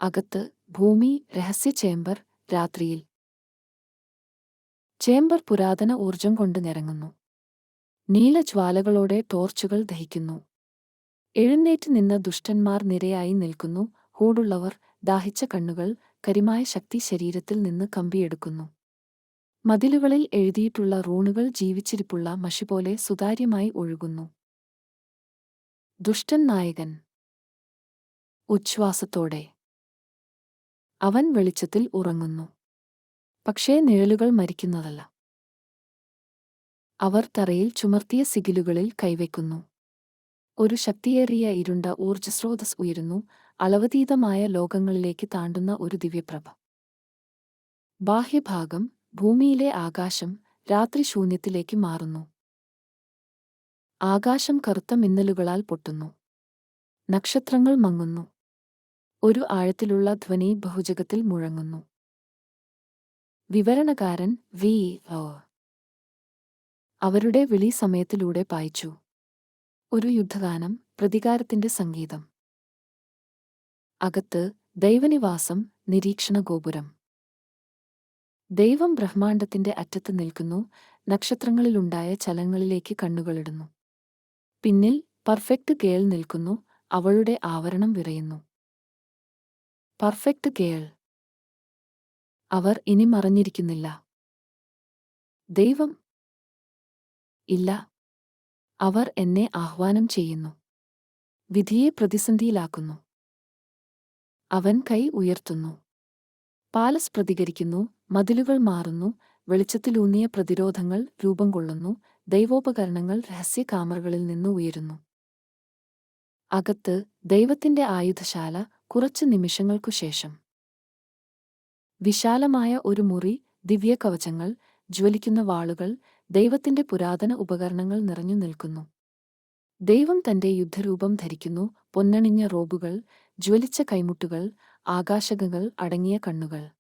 അകത്ത് ഭൂമി രഹസ്യ ചേംബർ രാത്രിയിൽ. ചേംബർ പുരാതന ഊർജം കൊണ്ട് നിറങ്ങുന്നു. നീലജ്വാലകളോടെ ടോർച്ചുകൾ ദഹിക്കുന്നു. എഴുന്നേറ്റ് നിന്ന ദുഷ്ടന്മാർ നിരയായി നിൽക്കുന്നു. ഹൂടുള്ളവർ, ദാഹിച്ച കണ്ണുകൾ, കരിമായ ശക്തി ശരീരത്തിൽ നിന്ന് കമ്പിയെടുക്കുന്നു. മതിലുകളിൽ എഴുതിയിട്ടുള്ള റൂണുകൾ ജീവിച്ചിരിപ്പുള്ള മഷിപോലെ സുതാര്യമായി ഒഴുകുന്നു. ദുഷ്ടൻ നായകൻ. ഉച്ഛ്വാസത്തോടെ അവൻ വെളിച്ചത്തിൽ ഉറങ്ങുന്നു. പക്ഷേ നിഴലുകൾ മരിക്കുന്നതല്ല. അവർ തറയിൽ ചുമർത്തിയ സിഗിലുകളിൽ കൈവയ്ക്കുന്നു. ഒരു ശക്തിയേറിയ ഇരുണ്ട ഊർജ്ജസ്രോതസ് ഉയരുന്നു, അളവതീതമായ ലോകങ്ങളിലേക്ക് താണ്ടുന്ന ഒരു ദിവ്യപ്രഭ. ബാഹ്യഭാഗം ഭൂമിയിലെ ആകാശം രാത്രി ശൂന്യത്തിലേക്ക് മാറുന്നു. ആകാശം കറുത്ത മിന്നലുകളാൽ പൊട്ടുന്നു. നക്ഷത്രങ്ങൾ മങ്ങുന്നു. ഒരു ആഴത്തിലുള്ള ധ്വനി ബഹുജകത്തിൽ മുഴങ്ങുന്നു. വിവരണകാരൻ വി. ഓ. അവരുടെ വിളി സമയത്തിലൂടെ പായിച്ചു. ഒരു യുദ്ധഗാനം, പ്രതികാരത്തിന്റെ സംഗീതം. അകത്ത് ദൈവനിവാസം, നിരീക്ഷണ ഗോപുരം. ദൈവം ബ്രഹ്മാണ്ഡത്തിന്റെ അറ്റത്ത് നിൽക്കുന്നു, നക്ഷത്രങ്ങളിലുണ്ടായ ചലനങ്ങളിലേക്ക് കണ്ണുകളിടുന്നു. പിന്നിൽ പെർഫെക്റ്റ് ഗേൾ നിൽക്കുന്നു, അവളുടെ ആവരണം വിറയുന്നു. Perfect girl. അവർ ഇനി മറഞ്ഞിരിക്കുന്നില്ല. ദൈവം? ഇല്ല. അവർ എന്നെ ആഹ്വാനം ചെയ്യുന്നു. വിധിയെ പ്രതിസന്ധിയിലാക്കുന്നു. അവൻ കൈ ഉയർത്തുന്നു. പാലസ് പ്രതികരിക്കുന്നു, മതിലുകൾ മാറുന്നു, വെളിച്ചത്തിലൂന്നിയ പ്രതിരോധങ്ങൾ രൂപം കൊള്ളുന്നു, ദൈവോപകരണങ്ങൾ രഹസ്യകാമറകളിൽ നിന്ന് ഉയരുന്നു. അകത്ത് ദൈവത്തിന്റെ ആയുധശാല കുറച്ച് നിമിഷങ്ങൾക്കു ശേഷം. വിശാലമായ ഒരു മുറി, ദിവ്യകവചങ്ങൾ, ജ്വലിക്കുന്ന വാളുകൾ, ദൈവത്തിന്റെ പുരാതന ഉപകരണങ്ങൾ നിറഞ്ഞു നിൽക്കുന്നു. ദൈവം തന്റെ യുദ്ധരൂപം ധരിക്കുന്നു, പൊന്നണിഞ്ഞ റോബുകൾ, ജ്വലിച്ച കൈമുട്ടുകൾ, ആകാശഗങ്ങൾ അടങ്ങിയ കണ്ണുകൾ.